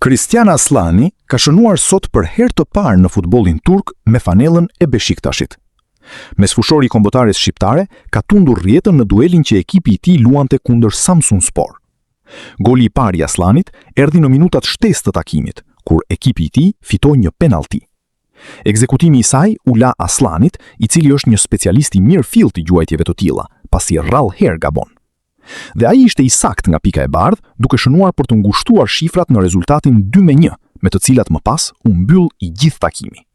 Kristian Aslani ka shënuar sot për herë të parë në futbollin turk me fanellën e Beşiktaşit. Mesfushori i kombëtares shqiptare ka tundur rrjetën në duelin që ekipi i tij luante kundër Samsunspor. Goli i parë i Aslanit erdhi në minutat shtesë të takimit, kur ekipi i tij fitoi një penallti. Ekzekutimi i saj u la Aslanit, i cili është një specialist i mirëfillt i gjuajtjeve të tilla, pasi rrallë herë gabon. Dhe ai ishte i sakt nga pika e bardhë, duke shënuar për të ngushtuar shifrat në rezultatin 2-1, me të cilat më pas u mbyll i gjithë takimi.